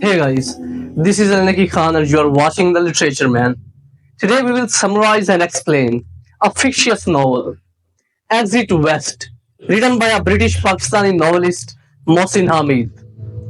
Hey guys, this is Alnaki Khan and you are watching The Literature Man. Today we will summarize and explain a fictitious novel, Exit West, written by a British Pakistani novelist Mohsin Hamid,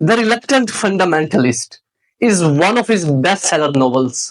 The Reluctant Fundamentalist is one of his best-seller novels,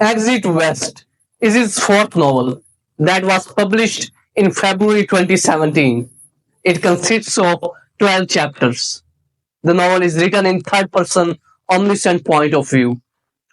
Exit West is his fourth novel that was published in February 2017. It consists of 12 chapters. The novel is written in third person omniscient point of view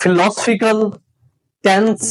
philosophical, tense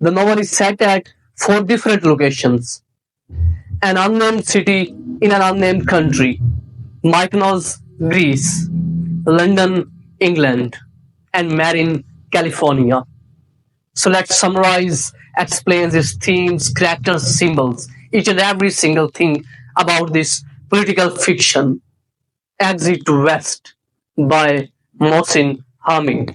The novel is set at 4 different locations. An unnamed city in an unnamed country. Mykonos, Greece. London, England. And Marin, California. So let's summarize, explain its themes, characters, symbols, each and every single thing about this political fiction. Exit West by Mohsin Hamid.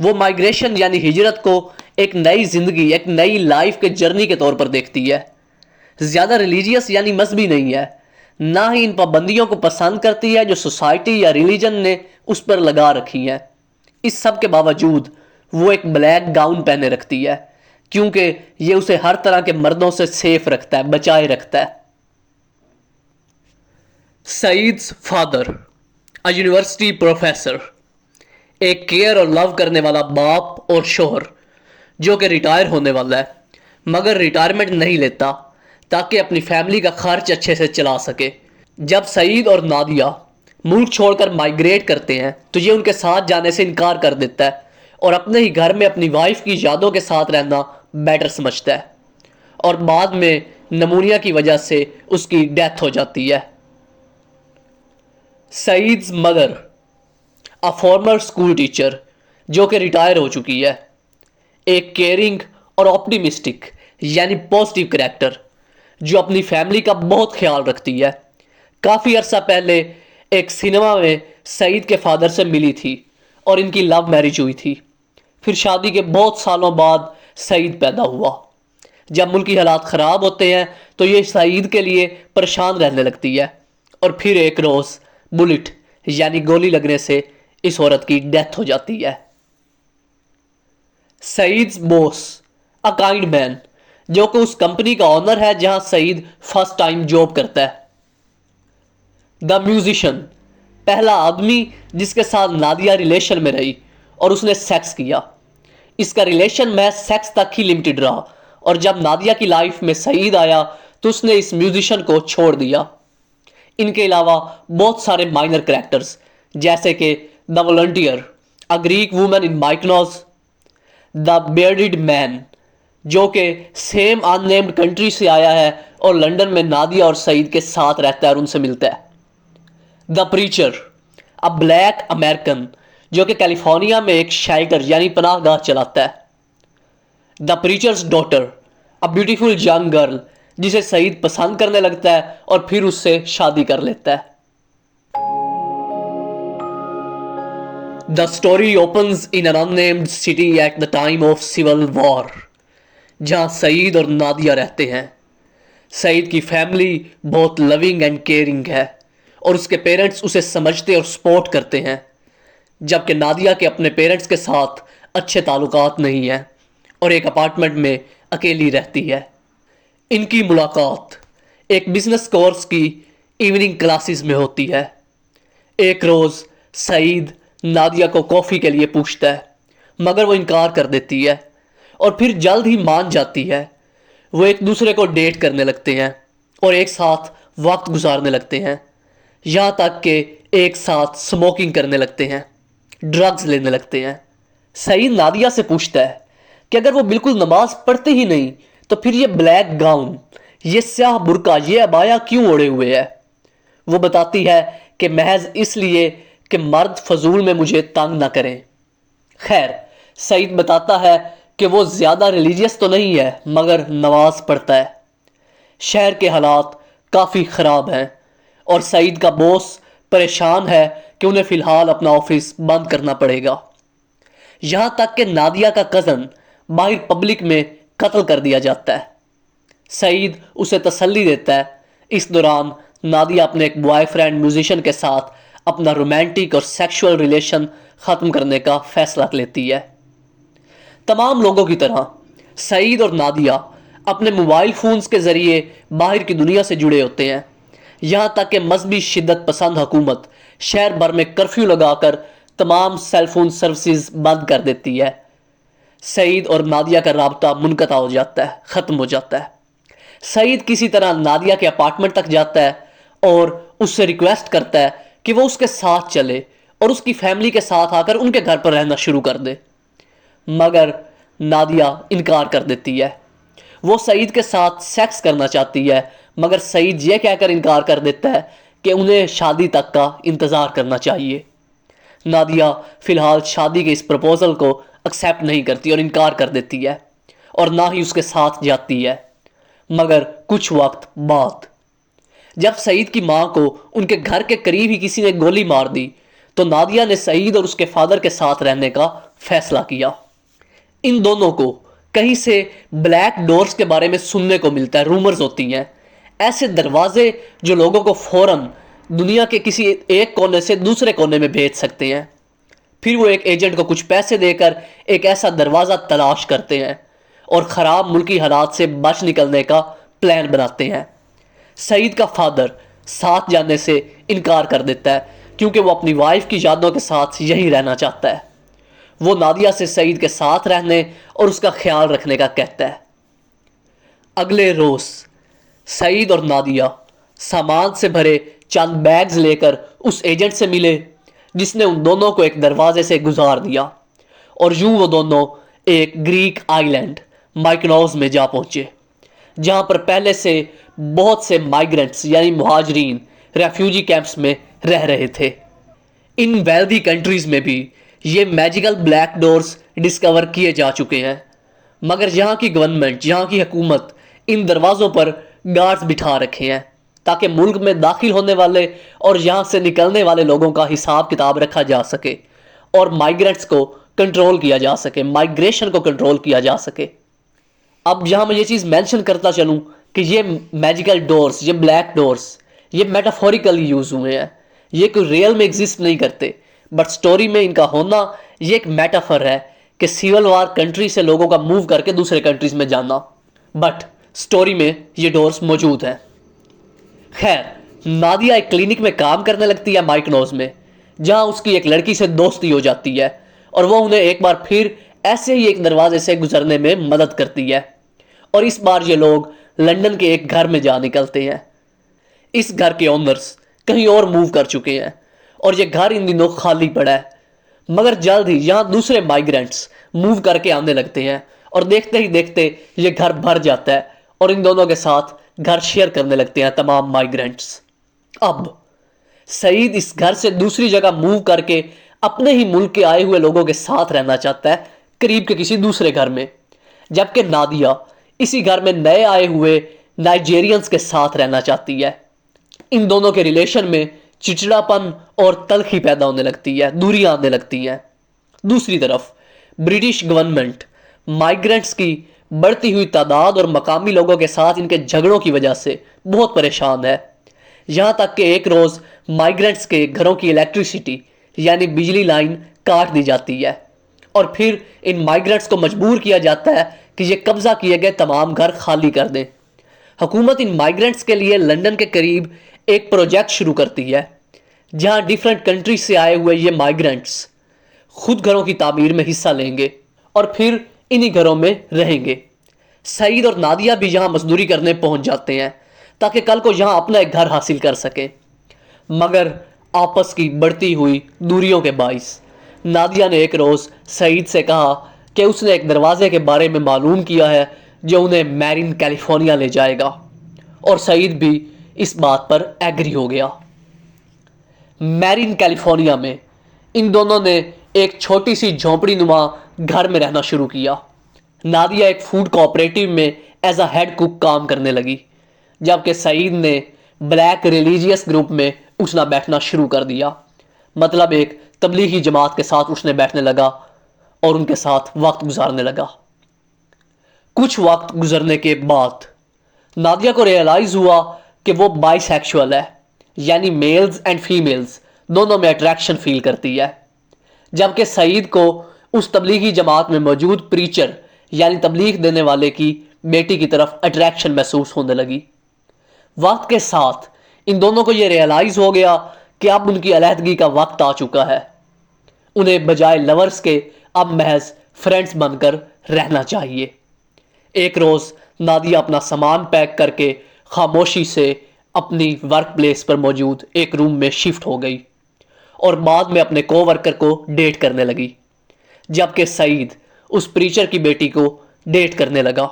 وہ migration یعنی ہجرت کو ایک نئی زندگی، ایک نئی life کے جرنی کے طور پر دیکھتی ہے. زیادہ ریلیجیس یعنی مذہبی نہیں ہے، نہ ہی ان پابندیوں کو پسند کرتی ہے جو سوسائٹی یا ریلیجن نے اس پر لگا رکھی ہیں. اس سب کے باوجود وہ ایک بلیک گاؤن پہنے رکھتی ہے کیونکہ یہ اسے ہر طرح کے مردوں سے سیف رکھتا ہے، بچائے رکھتا ہے. سعید's فادر، a یونیورسٹی پروفیسر، ایک کیئر اور لو کرنے والا باپ اور شوہر جو کہ ریٹائر ہونے والا ہے مگر ریٹائرمنٹ نہیں لیتا تاکہ اپنی فیملی کا خرچ اچھے سے چلا سکے. جب سعید اور نادیہ ملک چھوڑ کر مائگریٹ کرتے ہیں تو یہ ان کے ساتھ جانے سے انکار کر دیتا ہے اور اپنے ہی گھر میں اپنی وائف کی یادوں کے ساتھ رہنا بیٹر سمجھتا ہے، اور بعد میں نمونیا کی وجہ سے اس کی ڈیتھ ہو جاتی ہے. سعید's mother, a former school teacher جو کہ ریٹائر ہو چکی ہے، ایک کیئرنگ اور آپٹیمسٹک یعنی پازیٹیو کریکٹر جو اپنی فیملی کا بہت خیال رکھتی ہے. کافی عرصہ پہلے ایک سنیما میں سعید کے فادر سے ملی تھی اور ان کی لو میرج ہوئی تھی. پھر شادی کے بہت سالوں بعد سعید پیدا ہوا. جب ملکی حالات خراب ہوتے ہیں تو یہ سعید کے لیے پریشان رہنے لگتی ہے اور پھر ایک روز بلٹ یعنی گولی لگنے سے اس عورت کی ڈیتھ ہو جاتی ہے. سعید's باس، a kind man، جو کہ اس کمپنی کا آنر ہے جہاں سعید فرسٹ ٹائم جاب کرتا ہے. دا میوزیشین، پہلا آدمی جس کے ساتھ نادیہ ریلیشن میں رہی اور اس نے سیکس کیا. اس کا ریلیشن محض سیکس تک ہی لمیٹڈ رہا اور جب نادیہ کی لائف میں سعید آیا تو اس نے اس میوزیشین کو چھوڑ دیا. ان کے علاوہ بہت سارے مائنر کریکٹرز جیسے کہ the volunteer, a Greek woman in Mykonos، the bearded man جو کہ سیم ان نیمڈ کنٹری سے آیا ہے اور لنڈن میں نادیہ اور سعید کے ساتھ رہتا ہے اور ان سے ملتا ہے. دا پریچر، a بلیک امریکن جو کہ کیلیفورنیا میں ایک شیلٹر یعنی پناہ گاہ چلاتا ہے. The preacher's daughter, a beautiful young girl جسے سعید پسند کرنے لگتا ہے اور پھر اس سے شادی کر لیتا ہے. The story opens in an unnamed city at the time of civil war، جہاں سعید اور نادیہ رہتے ہیں. سعید کی فیملی بہت لونگ اینڈ کیئرنگ ہے اور اس کے پیرنٹس اسے سمجھتے اور سپورٹ کرتے ہیں، جبکہ نادیہ کے اپنے پیرنٹس کے ساتھ اچھے تعلقات نہیں ہیں اور ایک اپارٹمنٹ میں اکیلی رہتی ہے. ان کی ملاقات ایک بزنس کورس کی ایوننگ کلاسز میں ہوتی ہے. ایک روز سعید نادیہ کو کافی کے لیے پوچھتا ہے مگر وہ انکار کر دیتی ہے اور پھر جلد ہی مان جاتی ہے. وہ ایک دوسرے کو ڈیٹ کرنے لگتے ہیں اور ایک ساتھ وقت گزارنے لگتے ہیں، یہاں تک کہ ایک ساتھ سموکنگ کرنے لگتے ہیں، ڈرگز لینے لگتے ہیں. سعید نادیہ سے پوچھتا ہے کہ اگر وہ بالکل نماز پڑھتے ہی نہیں تو پھر یہ بلیک گاؤن، یہ سیاہ برقع، یہ عبایا کیوں اوڑھے ہوئے ہے؟ وہ بتاتی ہے کہ محض اس لیے کہ مرد فضول میں مجھے تنگ نہ کریں. خیر، سعید بتاتا ہے کہ وہ زیادہ ریلیجیس تو نہیں ہے مگر نماز پڑھتا ہے. شہر کے حالات کافی خراب ہیں اور سعید کا باس پریشان ہے کہ انہیں فی الحال اپنا آفس بند کرنا پڑے گا. یہاں تک کہ نادیہ کا کزن باہر پبلک میں قتل کر دیا جاتا ہے. سعید اسے تسلی دیتا ہے. اس دوران نادیہ اپنے ایک بوائے فرینڈ میوزیشین کے ساتھ اپنا رومانٹک اور سیکشول ریلیشن ختم کرنے کا فیصلہ لیتی ہے. تمام لوگوں کی طرح سعید اور نادیہ اپنے موبائل فونز کے ذریعے باہر کی دنیا سے جڑے ہوتے ہیں، یہاں تک کہ مذہبی شدت پسند حکومت شہر بھر میں کرفیو لگا کر تمام سیل فون سروسز بند کر دیتی ہے. سعید اور نادیہ کا رابطہ منقطع ہو جاتا ہے، ختم ہو جاتا ہے. سعید کسی طرح نادیہ کے اپارٹمنٹ تک جاتا ہے اور اس سے ریکویسٹ کرتا ہے کہ وہ اس کے ساتھ چلے اور اس کی فیملی کے ساتھ آ کر ان کے گھر پر رہنا شروع کر دے، مگر نادیہ انکار کر دیتی ہے. وہ سعید کے ساتھ سیکس کرنا چاہتی ہے مگر سعید یہ کہہ کر انکار کر دیتا ہے کہ انہیں شادی تک کا انتظار کرنا چاہیے. نادیہ فی الحال شادی کے اس پروپوزل کو ایکسیپٹ نہیں کرتی اور انکار کر دیتی ہے اور نہ ہی اس کے ساتھ جاتی ہے. مگر کچھ وقت بعد جب سعید کی ماں کو ان کے گھر کے قریب ہی کسی نے گولی مار دی تو نادیہ نے سعید اور اس کے فادر کے ساتھ رہنے کا فیصلہ کیا۔ ان دونوں کو کہیں سے بلیک ڈورز کے بارے میں سننے کو ملتا ہے، رومرز ہوتی ہیں، ایسے دروازے جو لوگوں کو فوراً دنیا کے کسی ایک کونے سے دوسرے کونے میں بھیج سکتے ہیں۔ پھر وہ ایک ایجنٹ کو کچھ پیسے دے کر ایک ایسا دروازہ تلاش کرتے ہیں اور خراب ملکی حالات سے بچ نکلنے کا پلان بناتے ہیں۔ سعید کا فادر ساتھ جانے سے انکار کر دیتا ہے کیونکہ وہ اپنی وائف کی یادوں کے ساتھ یہیں رہنا چاہتا ہے۔ وہ نادیہ سے سعید کے ساتھ رہنے اور اس کا خیال رکھنے کا کہتا ہے۔ اگلے روز سعید اور نادیہ سامان سے بھرے چند بیگز لے کر اس ایجنٹ سے ملے جس نے ان دونوں کو ایک دروازے سے گزار دیا، اور یوں وہ دونوں ایک گریک آئی لینڈ مائکنوز میں جا پہنچے، جہاں پر پہلے سے بہت سے مائیگرنٹس یعنی مہاجرین ریفیوجی کیمپس میں رہ رہے تھے۔ ان ویلدی کنٹریز میں بھی یہ میجیکل بلیک ڈورز ڈسکور کیے جا چکے ہیں، مگر یہاں کی گورنمنٹ، یہاں کی حکومت ان دروازوں پر گارڈز بٹھا رکھے ہیں تاکہ ملک میں داخل ہونے والے اور یہاں سے نکلنے والے لوگوں کا حساب کتاب رکھا جا سکے اور مائیگرنٹس کو کنٹرول کیا جا سکے، مائیگریشن کو کنٹرول کیا جا سکے۔ اب یہاں میں یہ چیز مینشن کرتا چلوں کہ یہ میجیکل ڈورز، یہ بلیک ڈورز، یہ میٹافوریکلی یوز ہوئے ہیں، یہ کوئی ریئل میں ایگزسٹ نہیں کرتے، بٹ سٹوری میں ان کا ہونا یہ ایک میٹافر ہے کہ سیول وار کنٹری سے لوگوں کا موو کر کے دوسرے کنٹریز میں جانا، بٹ سٹوری میں یہ ڈورز موجود ہیں۔ خیر، نادیہ ایک کلینک میں کام کرنے لگتی ہے مائکنوز میں، جہاں اس کی ایک لڑکی سے دوستی ہو جاتی ہے اور وہ انہیں ایک بار پھر ایسے ہی ایک دروازے سے گزرنے میں مدد کرتی ہے، اور اس بار یہ لوگ لندن کے ایک گھر میں جا نکلتے ہیں۔ اس گھر کے اونرز کہیں اور موو کر چکے ہیں اور یہ گھر ان دنوں خالی پڑا ہے، مگر جلد ہی یہاں دوسرے مائیگرنٹس موو کر کے آنے لگتے ہیں اور دیکھتے ہی دیکھتے یہ گھر بھر جاتا ہے اور ان دونوں کے ساتھ گھر شیئر کرنے لگتے ہیں تمام مائیگرنٹس۔ اب سعید اس گھر سے دوسری جگہ موو کر کے اپنے ہی ملک کے آئے ہوئے لوگوں کے ساتھ رہنا چاہتا ہے، قریب کے کسی دوسرے گھر میں، جبکہ نادیہ اسی گھر میں نئے آئے ہوئے نائجیرینز کے ساتھ رہنا چاہتی ہے۔ ان دونوں کے ریلیشن میں چچڑاپن اور تلخی پیدا ہونے لگتی ہے، دوریاں آنے لگتی ہیں۔ دوسری طرف برٹش گورنمنٹ مائیگرنٹس کی بڑھتی ہوئی تعداد اور مقامی لوگوں کے ساتھ ان کے جھگڑوں کی وجہ سے بہت پریشان ہے، یہاں تک کہ ایک روز مائیگرنٹس کے گھروں کی الیکٹریسٹی یعنی بجلی لائن کاٹ دی جاتی ہے، اور پھر ان مائیگرنٹس کو مجبور کیا جاتا ہے کہ یہ قبضہ کیے گئے تمام گھر خالی کر دیں۔ حکومت ان مائیگرنٹس کے لیے لندن کے قریب ایک پروجیکٹ شروع کرتی ہے، جہاں ڈیفرنٹ کنٹریز سے آئے ہوئے یہ مائیگرنٹس خود گھروں کی تعمیر میں حصہ لیں گے اور پھر انہی گھروں میں رہیں گے۔ سعید اور نادیہ بھی یہاں مزدوری کرنے پہنچ جاتے ہیں تاکہ کل کو یہاں اپنا ایک گھر حاصل کر سکیں، مگر آپس کی بڑھتی ہوئی دوریوں کے باعث نادیہ نے ایک روز سعید سے کہا کہ اس نے ایک دروازے کے بارے میں معلوم کیا ہے جو انہیں میرین کیلیفورنیا لے جائے گا، اور سعید بھی اس بات پر ایگری ہو گیا۔ میرین کیلیفورنیا میں ان دونوں نے ایک چھوٹی سی جھونپڑی نما گھر میں رہنا شروع کیا۔ نادیہ ایک فوڈ کوآپریٹیو میں ایز اے ہیڈ کوک کام کرنے لگی، جبکہ سعید نے بلیک ریلیجیس گروپ میں اٹھنا بیٹھنا شروع کر دیا، مطلب ایک تبلیغی جماعت کے ساتھ اٹھنے بیٹھنے لگا اور ان کے ساتھ وقت گزارنے لگا۔ کچھ وقت گزرنے کے بعد نادیہ کو ریئلائز ہوا کہ وہ بائی سیکشول ہے، یعنی میلز اینڈ فیمیلز دونوں میں اٹریکشن فیل کرتی ہے، جبکہ سعید کو اس تبلیغی جماعت میں موجود پریچر یعنی تبلیغ دینے والے کی بیٹی کی طرف اٹریکشن محسوس ہونے لگی۔ وقت کے ساتھ ان دونوں کو یہ ریئلائز ہو گیا کہ اب ان کی علیحدگی کا وقت آ چکا ہے، انہیں بجائے لورز کے اب محض فرینڈز بن کر رہنا چاہیے۔ ایک روز نادیہ اپنا سامان پیک کر کے خاموشی سے اپنی ورک پلیس پر موجود ایک روم میں شفٹ ہو گئی اور بعد میں اپنے کو ورکر کو ڈیٹ کرنے لگی، جبکہ سعید اس پریچر کی بیٹی کو ڈیٹ کرنے لگا،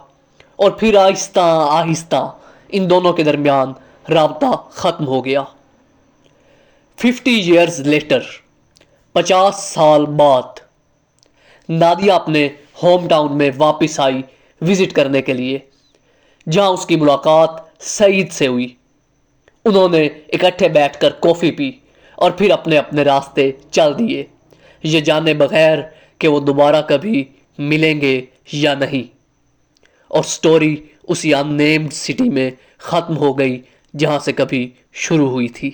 اور پھر آہستہ آہستہ ان دونوں کے درمیان رابطہ ختم ہو گیا۔ 50 years later 50 سال بعد نادیہ اپنے ہوم ٹاؤن میں واپس آئی وزٹ کرنے کے لیے، جہاں اس کی ملاقات سعید سے ہوئی۔ انہوں نے اکٹھے بیٹھ کر کافی پی اور پھر اپنے اپنے راستے چل دیے، یہ جانے بغیر کہ وہ دوبارہ کبھی ملیں گے یا نہیں، اور سٹوری اسی اننیمڈ سٹی میں ختم ہو گئی جہاں سے کبھی شروع ہوئی تھی۔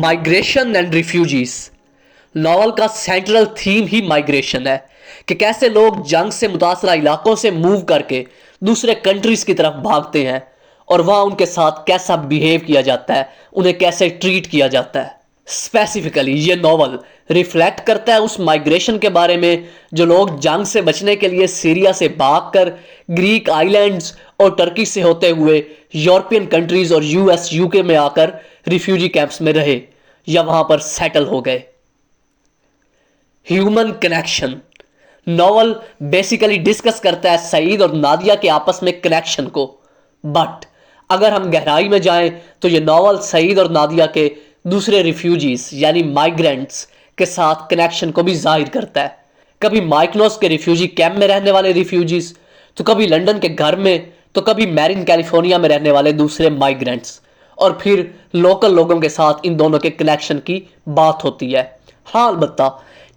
مائیگریشن اینڈ ریفیوجیز، ناول کا سینٹرل تھیم ہی مائیگریشن ہے کہ کیسے لوگ جنگ سے متاثرہ علاقوں سے موو کر کے دوسرے کنٹریز کی طرف بھاگتے ہیں، اور وہاں ان کے ساتھ کیسا بیہیو کیا جاتا ہے، انہیں کیسے ٹریٹ کیا جاتا ہے۔ اسپیسیفکلی یہ ناول ریفلیکٹ کرتا ہے اس مائیگریشن کے بارے میں جو لوگ جنگ سے بچنے کے لیے سیریا سے بھاگ کر گریک آئی لینڈز اور ٹرکی سے ہوتے ہوئے یورپین کنٹریز اور US UK میں آ کر ریفیوجی کیمپس میں رہے یا وہاں پر سیٹل ہو گئے۔ Human connection, novel basically discuss کرتا ہے سعید اور نادیہ کے آپس میں کنیکشن کو، بٹ اگر ہم گہرائی میں جائیں تو یہ ناول سعید اور نادیہ کے دوسرے ریفیوجیز یعنی مائیگرینٹس کے ساتھ کنیکشن کو بھی ظاہر کرتا ہے، کبھی مائکنوس کے ریفیوجی کیمپ میں رہنے والے ریفیوجیز، تو کبھی لنڈن کے گھر میں، تو کبھی میرین کیلیفورنیا میں رہنے والے دوسرے مائیگرینٹس، اور پھر لوکل لوگوں کے ساتھ ان دونوں کے کنیکشن کی بات ہوتی ہے۔ ہاں البتہ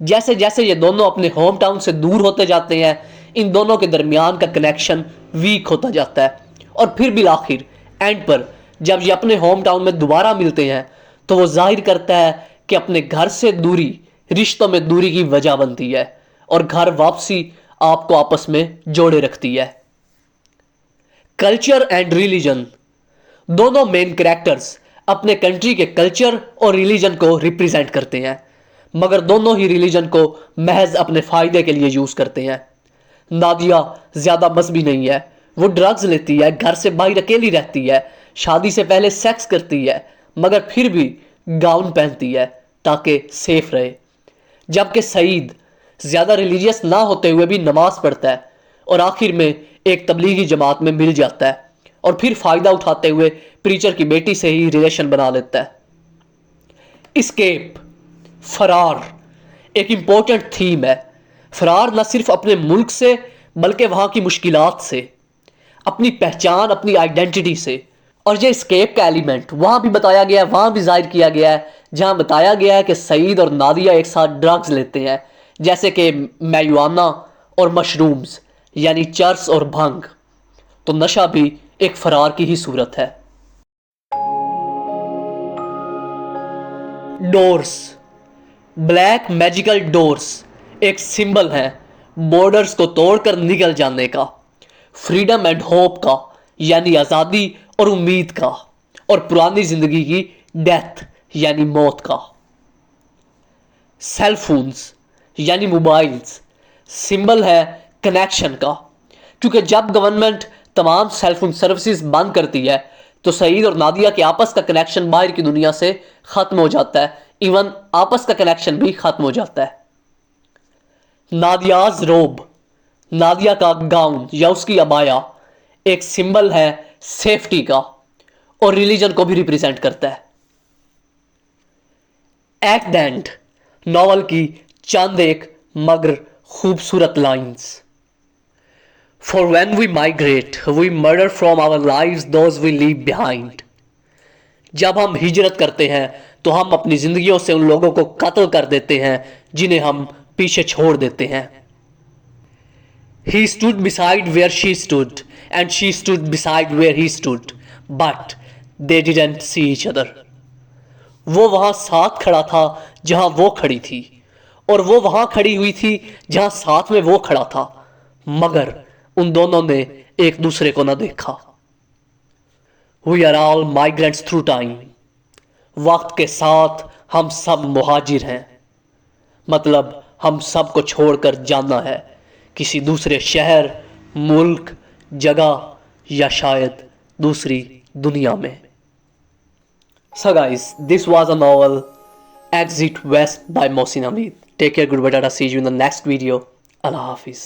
جیسے جیسے یہ دونوں اپنے ہوم ٹاؤن سے دور ہوتے جاتے ہیں، ان دونوں کے درمیان کا کنیکشن ویک ہوتا جاتا ہے، اور پھر بالآخر اینڈ پر جب یہ اپنے ہوم ٹاؤن میں دوبارہ ملتے ہیں تو وہ ظاہر کرتا ہے کہ اپنے گھر سے دوری رشتوں میں دوری کی وجہ بنتی ہے، اور گھر واپسی آپ کو آپس میں جوڑے رکھتی ہے۔ کلچر اینڈ ریلیجن، دونوں مین کریکٹرز اپنے کنٹری کے کلچر اور ریلیجن کو ریپریزنٹ کرتے ہیں، مگر دونوں ہی ریلیجن کو محض اپنے فائدے کے لیے یوز کرتے ہیں۔ نادیہ زیادہ مذہبی نہیں ہے، وہ ڈرگز لیتی ہے، گھر سے باہر اکیلی رہتی ہے، شادی سے پہلے سیکس کرتی ہے، مگر پھر بھی گاؤن پہنتی ہے تاکہ سیف رہے، جبکہ سعید زیادہ ریلیجیس نہ ہوتے ہوئے بھی نماز پڑھتا ہے اور آخر میں ایک تبلیغی جماعت میں مل جاتا ہے، اور پھر فائدہ اٹھاتے ہوئے پریچر کی بیٹی سے ہی ریلیشن بنا لیتا ہے۔ اسکیپ، فرار، ایک امپورٹنٹ تھیم ہے۔ فرار نہ صرف اپنے ملک سے بلکہ وہاں کی مشکلات سے، اپنی پہچان، اپنی آئیڈینٹی سے، اور یہ اسکیپ کا ایلیمنٹ وہاں بھی بتایا گیا ہے، وہاں بھی ظاہر کیا گیا ہے جہاں بتایا گیا ہے کہ سعید اور نادیہ ایک ساتھ ڈرگز لیتے ہیں، جیسے کہ میوانہ اور مشرومز یعنی چرس اور بھنگ، تو نشہ بھی ایک فرار کی ہی صورت ہے۔ ڈورز، بلیک میجیکل ڈورز ایک سمبل ہے بارڈرز کو توڑ کر نکل جانے کا، فریڈم اینڈ ہوپ کا یعنی آزادی اور امید کا، اور پرانی زندگی کی ڈیتھ یعنی موت کا۔ سیل فونز یعنی موبائلز سمبل ہے کنیکشن کا، کیونکہ جب گورنمنٹ تمام سیل فون سروسز بند کرتی ہے تو سعید اور نادیہ کے آپس کا کنیکشن باہر کی دنیا سے ختم ہو جاتا ہے، ایون آپس کا کنیکشن بھی ختم ہو جاتا ہے۔ نادیاز روب، نادیہ کا گاؤن یا اس کی عبایا ایک سمبل ہے سیفٹی کا اور ریلیجن کو بھی ریپریزنٹ کرتا ہے۔ ایٹ اینڈ، ناول کی چند ایک مگر خوبصورت lines. For when we migrate, we murder from our lives those we leave behind. جب ہم ہجرت کرتے ہیں تو ہم اپنی زندگیوں سے ان لوگوں کو قتل کر دیتے ہیں جنہیں ہم پیچھے چھوڑ دیتے ہیں۔ He stood beside where she stood, and she stood beside where he stood, but they didn't see each other. وہ وہاں ساتھ کھڑا تھا جہاں وہ کھڑی تھی، اور وہ وہاں کھڑی ہوئی تھی جہاں ساتھ میں وہ کھڑا تھا، مگر ان دونوں نے ایک دوسرے کو نہ دیکھا۔ We are all migrants through time. وقت کے ساتھ ہم سب مہاجر ہیں، مطلب ہم سب کو چھوڑ کر جانا ہے کسی دوسرے شہر، ملک، جگہ یا شاید دوسری دنیا میں۔ So guys, this was a novel Exit West by Mohsin Hamid. Take care, goodbye, tata, see you in the next video. Allah Hafiz.